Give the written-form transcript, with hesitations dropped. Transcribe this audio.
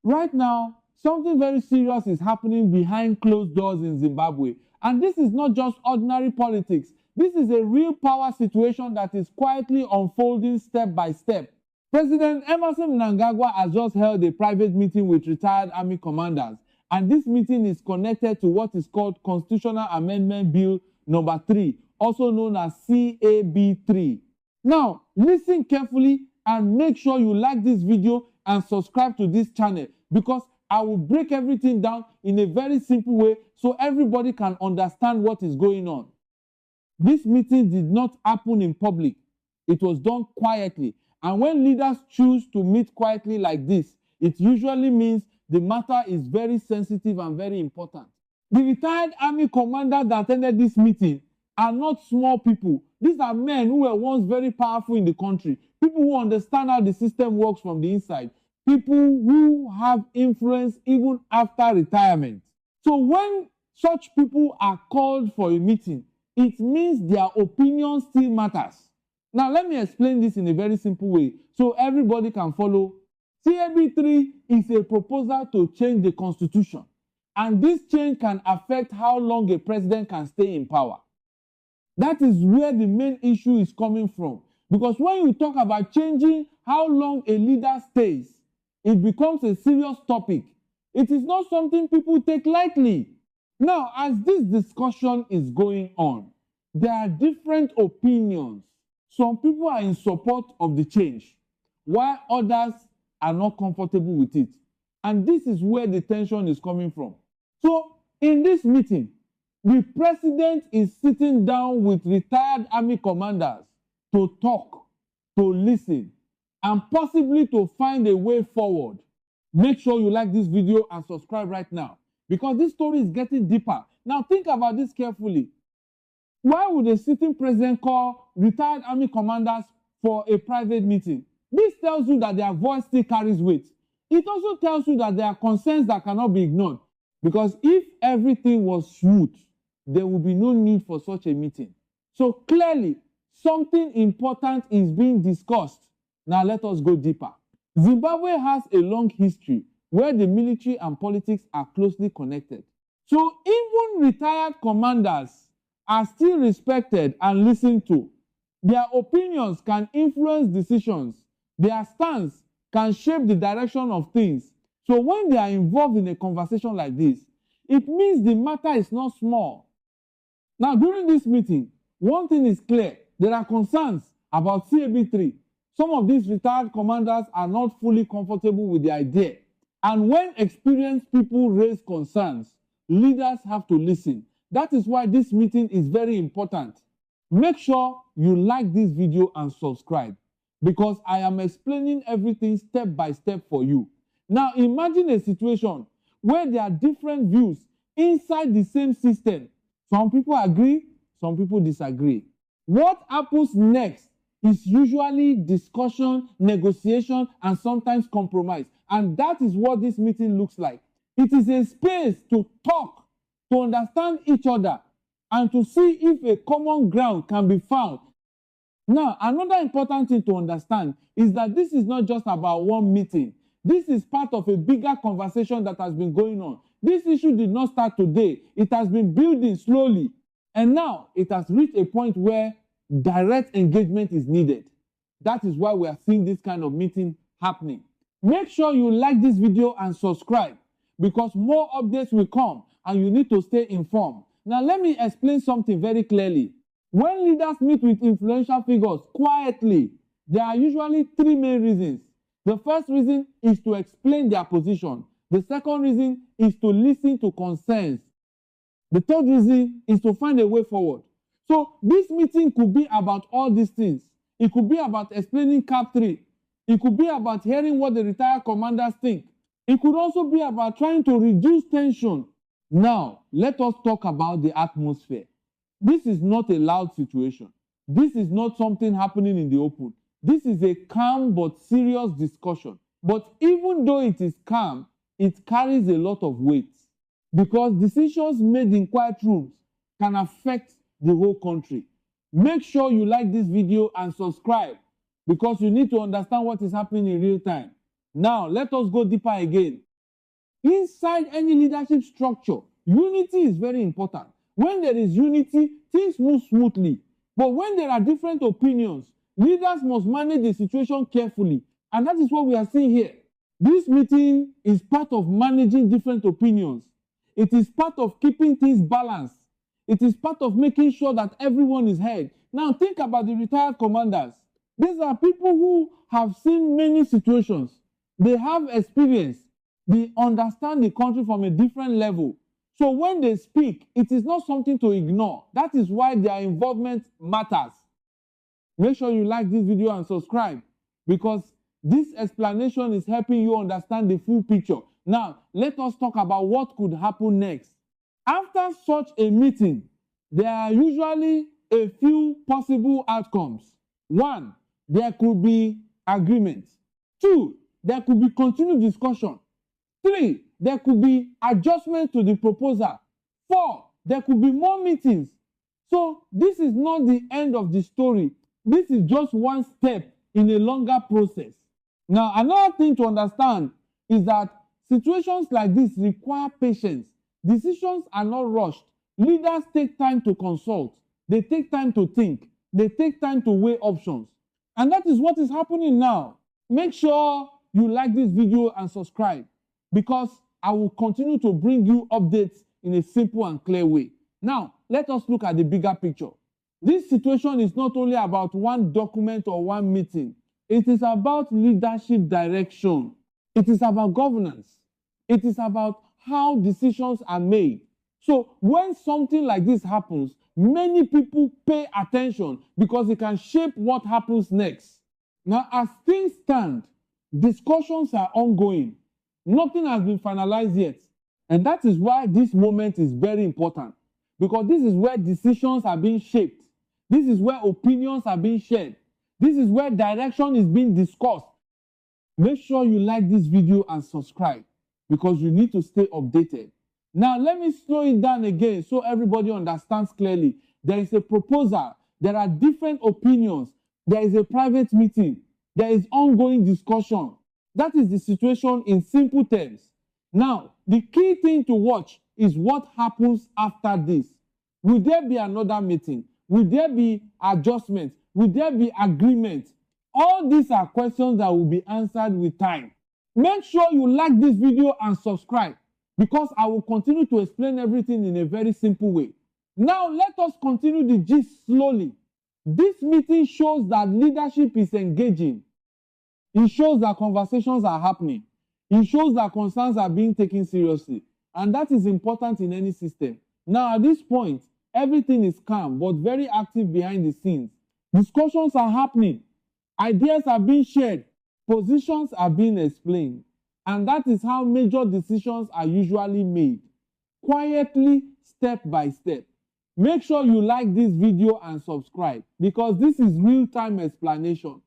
Right now, something very serious is happening behind closed doors in Zimbabwe. And this is not just ordinary politics. This is a real power situation that is quietly unfolding step by step. President Emerson Mnangagwa has just held a private meeting with retired army commanders. And this meeting is connected to what is called Constitutional Amendment Bill number 3, also known as CAB3. Now, listen carefully and make sure you like this video and subscribe to this channel, because I will break everything down in a very simple way so everybody can understand what is going on. This meeting did not happen in public. It was done quietly. And when leaders choose to meet quietly like this, it usually means the matter is very sensitive and very important. The retired army commanders that attended this meeting are not small people. These are men who were once very powerful in the country, people who understand how the system works from the inside, people who have influence even after retirement. So when such people are called for a meeting, it means their opinion still matters. Now, let me explain this in a very simple way so everybody can follow. CAB3 is a proposal to change the constitution, and this change can affect how long a president can stay in power. That is where the main issue is coming from. Because when you talk about changing how long a leader stays, it becomes a serious topic. It is not something people take lightly. Now, as this discussion is going on, there are different opinions. Some people are in support of the change, while others are not comfortable with it. And this is where the tension is coming from. So, in this meeting, the president is sitting down with retired army commanders to talk, to listen, and possibly to find a way forward. Make sure you like this video and subscribe right now, because this story is getting deeper. Now think about this carefully. Why would a sitting president call retired army commanders for a private meeting? This tells you that their voice still carries weight. It also tells you that there are concerns that cannot be ignored, because if everything was smooth, there will be no need for such a meeting. So clearly, something important is being discussed. Now let us go deeper. Zimbabwe has a long history where the military and politics are closely connected. So even retired commanders are still respected and listened to. Their opinions can influence decisions. Their stance can shape the direction of things. So when they are involved in a conversation like this, it means the matter is not small. Now, during this meeting, one thing is clear. There are concerns about CAB3. Some of these retired commanders are not fully comfortable with the idea. And when experienced people raise concerns, leaders have to listen. That is why this meeting is very important. Make sure you like this video and subscribe, because I am explaining everything step by step for you. Now, imagine a situation where there are different views inside the same system. Some people agree, some people disagree. What happens next is usually discussion, negotiation, and sometimes compromise. And that is what this meeting looks like. It is a space to talk, to understand each other, and to see if a common ground can be found. Now, another important thing to understand is that this is not just about one meeting. This is part of a bigger conversation that has been going on. This issue did not start today. It has been building slowly. And now it has reached a point where direct engagement is needed. That is why we are seeing this kind of meeting happening. Make sure you like this video and subscribe, because more updates will come and you need to stay informed. Now let me explain something very clearly. When leaders meet with influential figures quietly, there are usually three main reasons. The first reason is to explain their position. The second reason is to listen to concerns. The third reason is to find a way forward. So this meeting could be about all these things. It could be about explaining CAB3. It could be about hearing what the retired commanders think. It could also be about trying to reduce tension. Now, let us talk about the atmosphere. This is not a loud situation. This is not something happening in the open. This is a calm but serious discussion. But even though it is calm, it carries a lot of weight, because decisions made in quiet rooms can affect the whole country. Make sure you like this video and subscribe, because you need to understand what is happening in real time. Now, let us go deeper again. Inside any leadership structure, unity is very important. When there is unity, things move smoothly. But when there are different opinions, leaders must manage the situation carefully. And that is what we are seeing here. This meeting is part of managing different opinions. It is part of keeping things balanced. It is part of making sure that everyone is heard. Now think about the retired commanders. These are people who have seen many situations. They have experience. They understand the country from a different level. So when they speak, it is not something to ignore. That is why their involvement matters. Make sure you like this video and subscribe, because this explanation is helping you understand the full picture. Now, let us talk about what could happen next. After such a meeting, there are usually a few possible outcomes. 1, there could be agreement. 2, there could be continued discussion. 3, there could be adjustment to the proposal. 4, there could be more meetings. So this is not the end of the story. This is just one step in a longer process. Now, another thing to understand is that situations like this require patience. Decisions are not rushed. Leaders take time to consult. They take time to think. They take time to weigh options. And that is what is happening now. Make sure you like this video and subscribe, because I will continue to bring you updates in a simple and clear way. Now, let us look at the bigger picture. This situation is not only about one document or one meeting. It is about leadership direction. It is about governance. It is about how decisions are made. So when something like this happens, many people pay attention because it can shape what happens next. Now, as things stand, discussions are ongoing. Nothing has been finalized yet. And that is why this moment is very important, because this is where decisions are being shaped. This is where opinions are being shared. This is where direction is being discussed. Make sure you like this video and subscribe, because you need to stay updated. Now, let me slow it down again so everybody understands clearly. There is a proposal. There are different opinions. There is a private meeting. There is ongoing discussion. That is the situation in simple terms. Now, the key thing to watch is what happens after this. Will there be another meeting? Will there be adjustments? Will there be agreement? All these are questions that will be answered with time. Make sure you like this video and subscribe, because I will continue to explain everything in a very simple way. Now, let us continue the gist slowly. This meeting shows that leadership is engaging. It shows that conversations are happening. It shows that concerns are being taken seriously. And that is important in any system. Now, at this point, everything is calm but very active behind the scenes. Discussions are happening. Ideas are being shared. Positions are being explained. And that is how major decisions are usually made. Quietly, step by step. Make sure you like this video and subscribe, because this is real-time explanation.